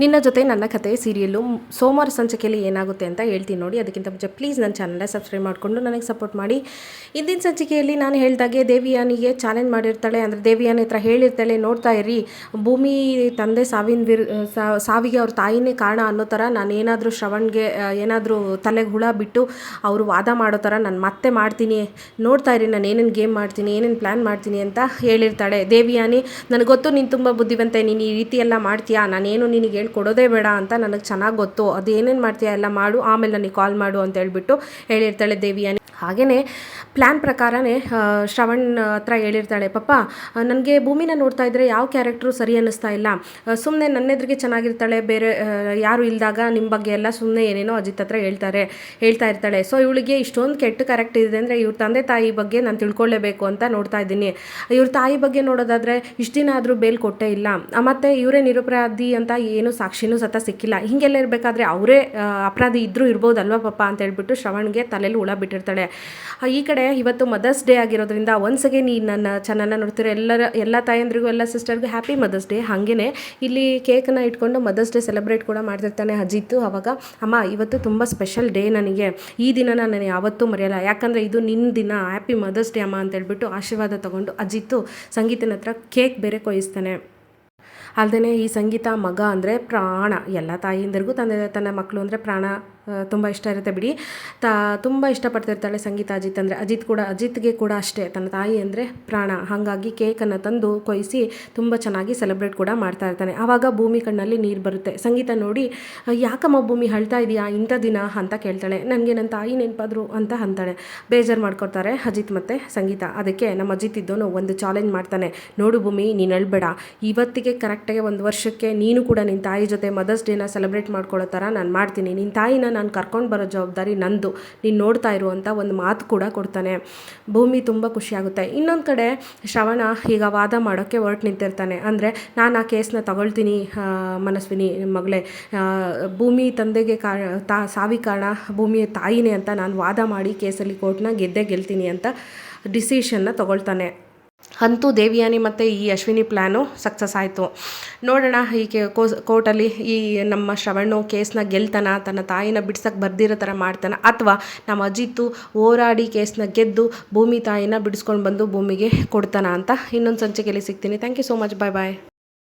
ನಿನ್ನ ಜೊತೆ ನನ್ನ ಕತೆ ಸೀರಿಯಲ್ಲು ಸೋಮವಾರ ಸಂಚಿಕೆಯಲ್ಲಿ ಏನಾಗುತ್ತೆ ಅಂತ ಹೇಳ್ತೀನಿ ನೋಡಿ. ಅದಕ್ಕಿಂತ ಮುಂಚೆ ಪ್ಲೀಸ್ ನನ್ನ ಚಾನಲ್ನ ಸಬ್ಸ್ಕ್ರೈಬ್ ಮಾಡಿಕೊಂಡು ನನಗೆ ಸಪೋರ್ಟ್ ಮಾಡಿ. ಇಂದಿನ ಸಂಚಿಕೆಯಲ್ಲಿ ನಾನು ಹೇಳಿದಾಗೆ ದೇವಿಯಾನಿಗೆ ಚಾಲೆಂಜ್ ಮಾಡಿರ್ತಾಳೆ. ಅಂದರೆ ದೇವಿಯಾನಿ ಹತ್ರ ಹೇಳಿರ್ತಾಳೆ, ನೋಡ್ತಾ ಇರಿ ಭೂಮಿ ತಂದೆ ಸಾವಿಗೆ ಅವ್ರ ತಾಯಿನೇ ಕಾರಣ ಅನ್ನೋ ಥರ ನಾನು ಏನಾದರೂ ಶ್ರವಣ್ಗೆ ಏನಾದರೂ ತಲೆಗೆ ಹುಳ ಬಿಟ್ಟು ಅವರು ವಾದ ಮಾಡೋ ಥರ ನಾನು ಮತ್ತೆ ಮಾಡ್ತೀನಿ, ನೋಡ್ತಾ ಇರಿ ನಾನು ಏನೇನು ಗೇಮ್ ಮಾಡ್ತೀನಿ, ಏನೇನು ಪ್ಲ್ಯಾನ್ ಮಾಡ್ತೀನಿ ಅಂತ ಹೇಳಿರ್ತಾಳೆ. ದೇವಿಯಾನಿ, ನನಗೆ ಗೊತ್ತು ನೀನು ತುಂಬ ಬುದ್ಧಿವಂತೆ, ನೀನು ಈ ರೀತಿ ಎಲ್ಲ ಮಾಡ್ತೀಯಾ, ನಾನೇನು ನಿನಗೆ ಹೇಳ್ಕೊಡೋದೇ ಬೇಡ ಅಂತ ನನಗೆ ಚೆನ್ನಾಗಿ ಗೊತ್ತು, ಅದು ಏನೇನು ಮಾಡ್ತೀಯಾ ಎಲ್ಲ ಮಾಡು, ಆಮೇಲೆ ನನಗೆ ಕಾಲ್ ಮಾಡು ಅಂತ ಹೇಳ್ಬಿಟ್ಟು ಹೇಳಿರ್ತಾಳೆ ದೇವಿಯಾನಿ. ಹಾಗೆಯೇ ಪ್ಲ್ಯಾನ್ ಪ್ರಕಾರನೇ ಶ್ರವಣ್ ಹತ್ರ ಹೇಳಿರ್ತಾಳೆ, ಪಪ್ಪ ನನಗೆ ಭೂಮಿನ ನೋಡ್ತಾ ಇದ್ದರೆ ಯಾವ ಕ್ಯಾರೆಕ್ಟ್ರು ಸರಿ ಅನ್ನಿಸ್ತಾ ಇಲ್ಲ, ಸುಮ್ಮನೆ ನನ್ನ ಎದುರಿಗೆ ಚೆನ್ನಾಗಿರ್ತಾಳೆ, ಬೇರೆ ಯಾರು ಇಲ್ದಾಗ ನಿಮ್ಮ ಬಗ್ಗೆ ಎಲ್ಲ ಸುಮ್ಮನೆ ಏನೇನೋ ಅಜಿತ್ ಹತ್ರ ಹೇಳ್ತಾ ಇರ್ತಾಳೆ. ಸೊ ಇವಳಿಗೆ ಇಷ್ಟೊಂದು ಕೆಟ್ಟ ಕ್ಯಾರೆಕ್ಟರ್ ಇದೆ ಅಂದರೆ ಇವ್ರ ತಂದೆ ತಾಯಿ ಬಗ್ಗೆ ನಾನು ತಿಳ್ಕೊಳ್ಳೇಬೇಕು ಅಂತ ನೋಡ್ತಾ ಇದ್ದೀನಿ. ಇವ್ರ ತಾಯಿ ಬಗ್ಗೆ ನೋಡೋದಾದರೆ ಇಷ್ಟು ದಿನ ಆದರೂ ಬೇಲ್ ಕೊಟ್ಟೇ ಇಲ್ಲ, ಮತ್ತು ಇವರೇ ನಿರಪರಾಧಿ ಅಂತ ಏನು ಸಾಕ್ಷಿನೂ ಸತ ಸಿಕ್ಕಿಲ್ಲ, ಹೀಗೆಲ್ಲ ಇರಬೇಕಾದ್ರೆ ಅವರೇ ಅಪರಾಧಿ ಇದ್ದರೂ ಇರ್ಬೋದಲ್ವ ಪಪ್ಪ ಅಂತ ಹೇಳ್ಬಿಟ್ಟು ಶ್ರವಣ್ಗೆ ತಲೆಯಲ್ಲಿ ಹುಳ ಬಿಟ್ಟಿರ್ತಾಳೆ. ಈ ಕಡೆ ಇವತ್ತು ಮದರ್ಸ್ ಡೇ ಆಗಿರೋದ್ರಿಂದ ಒನ್ಸ್ ಅಗೇನ್ ಈ ನನ್ನ ಚಾನಲ್ನ ನೋಡ್ತಿರೋ ಎಲ್ಲ ತಾಯಂದ್ರಿಗೂ ಎಲ್ಲ ಸಿಸ್ಟರ್ಗೂ ಹ್ಯಾಪಿ ಮದರ್ಸ್ ಡೇ. ಹಾಗೆಯೇ ಇಲ್ಲಿ ಕೇಕನ್ನು ಇಟ್ಕೊಂಡು ಮದರ್ಸ್ ಡೇ ಸೆಲೆಬ್ರೇಟ್ ಕೂಡ ಮಾಡ್ತಿರ್ತಾನೆ ಅಜಿತ್. ಅವಾಗ ಅಮ್ಮ ಇವತ್ತು ತುಂಬ ಸ್ಪೆಷಲ್ ಡೇ ನನಗೆ, ಈ ದಿನ ನಾನು ಯಾವತ್ತೂ ಮರೆಯಲ್ಲ, ಯಾಕಂದರೆ ಇದು ನಿನ್ನ ದಿನ, ಹ್ಯಾಪಿ ಮದರ್ಸ್ ಡೇ ಅಮ್ಮ ಅಂತ ಹೇಳ್ಬಿಟ್ಟು ಆಶೀರ್ವಾದ ತೊಗೊಂಡು ಅಜಿತ್ತು ಸಂಗೀತನ ಹತ್ರ ಕೇಕ್ ಬೇರೆ ಕೊಯಿಸ್ತಾನೆ. ಅಲ್ಲದೆ ಈ ಸಂಗೀತ ಮಗ ಅಂದರೆ ಪ್ರಾಣ, ಎಲ್ಲ ತಾಯಿಯಂದರಿಗೂ ತನ್ನ ಮಕ್ಕಳು ಅಂದರೆ ಪ್ರಾಣ ತುಂಬ ಇಷ್ಟ ಇರುತ್ತೆ ಬಿಡಿ. ತುಂಬ ಇಷ್ಟಪಡ್ತಿರ್ತಾಳೆ ಸಂಗೀತ ಅಜಿತ್ ಅಂದರೆ. ಅಜಿತ್ಗೆ ಕೂಡ ಅಷ್ಟೇ ತನ್ನ ತಾಯಿ ಅಂದರೆ ಪ್ರಾಣ. ಹಾಗಾಗಿ ಕೇಕನ್ನು ತಂದು ಕೊಯಿಸಿ ತುಂಬ ಚೆನ್ನಾಗಿ ಸೆಲೆಬ್ರೇಟ್ ಕೂಡ ಮಾಡ್ತಾ ಇರ್ತಾನೆ. ಆವಾಗ ಭೂಮಿ ಕಣ್ಣಲ್ಲಿ ನೀರು ಬರುತ್ತೆ. ಸಂಗೀತ ನೋಡಿ, ಯಾಕಮ್ಮ ಭೂಮಿ ಅಳ್ತಾ ಇದೆಯಾ ಇಂಥ ದಿನ ಅಂತ ಕೇಳ್ತಾಳೆ. ನನಗೆ ನನ್ನ ತಾಯಿ ನೆನಪಾದ್ರು ಅಂತ ಅಂತಾಳೆ. ಬೇಜಾರು ಮಾಡ್ಕೊತಾರೆ ಅಜಿತ್ ಮತ್ತು ಸಂಗೀತ. ಅದಕ್ಕೆ ನಮ್ಮ ಅಜಿತ್ ಇದ್ದವನು ಒಂದು ಚಾಲೆಂಜ್ ಮಾಡ್ತಾನೆ, ನೋಡು ಭೂಮಿ ನೀನು ಅಳ್ಬೇಡ, ಇವತ್ತಿಗೆ ಕರೆಕ್ಟಾಗಿ 1 ವರ್ಷಕ್ಕೆ ನೀನು ಕೂಡ ನಿನ್ನ ತಾಯಿ ಜೊತೆ ಮದರ್ಸ್ ಡೇನ ಸೆಲೆಬ್ರೇಟ್ ಮಾಡ್ಕೊಳ್ಳೋ ಥರ ನಾನು ಮಾಡ್ತೀನಿ, ನಿನ್ನ ತಾಯಿನ ನಾನು ಕರ್ಕೊಂಡು ಬರೋ ಜವಾಬ್ದಾರಿ ನಂದು, ನೀನು ನೋಡ್ತಾ ಇರು ಅಂತ ಒಂದು ಮಾತು ಕೂಡ ಕೊಡ್ತಾನೆ. ಭೂಮಿ ತುಂಬ ಖುಷಿಯಾಗುತ್ತೆ. ಇನ್ನೊಂದು ಕಡೆ ಶ್ರವಣ ಈಗ ವಾದ ಮಾಡೋಕ್ಕೆ ಹೊರಟು ನಿಂತಿರ್ತಾನೆ. ಅಂದರೆ ನಾನು ಆ ಕೇಸನ್ನ ತಗೊಳ್ತೀನಿ ಮನಸ್ವಿನಿ ಮಗಳೇ, ಭೂಮಿ ತಂದೆಗೆ ಸಾವಿಗೆ ಕಾರಣ ಭೂಮಿಯ ತಾಯಿನೇ ಅಂತ ನಾನು ವಾದ ಮಾಡಿ ಕೇಸಲ್ಲಿ ಕೋರ್ಟ್ನ ಗೆಲ್ತೀನಿ ಅಂತ ಡಿಸಿಷನ್ನ ತಗೊಳ್ತಾನೆ. ಅಂತೂ ದೇವಿಯಾನಿ ಮತ್ತು ಈ ಅಶ್ವಿನಿ ಪ್ಲ್ಯಾನು ಸಕ್ಸಸ್ ಆಯಿತು. ನೋಡೋಣ ಈ ಕೋರ್ಟಲ್ಲಿ ಈ ನಮ್ಮ ಶ್ರವಣ್ಣು ಕೇಸ್ನ ಗೆಲ್ತಾನ, ತನ್ನ ತಾಯಿನ ಬಿಡ್ಸಕ್ಕೆ ಬರ್ದಿರೋ ಥರ ಮಾಡ್ತಾನೆ, ಅಥವಾ ನಮ್ಮ ಅಜಿತ್ತು ಹೋರಾಡಿ ಕೇಸ್ನ ಗೆದ್ದು ಭೂಮಿ ತಾಯಿನ ಬಿಡಿಸ್ಕೊಂಡು ಬಂದು ಭೂಮಿಗೆ ಕೊಡ್ತಾನ ಅಂತ ಇನ್ನೊಂದು ಸಂಚಿಕೆಯಲ್ಲಿ ಸಿಗ್ತೀನಿ. Thank you so much, bye bye.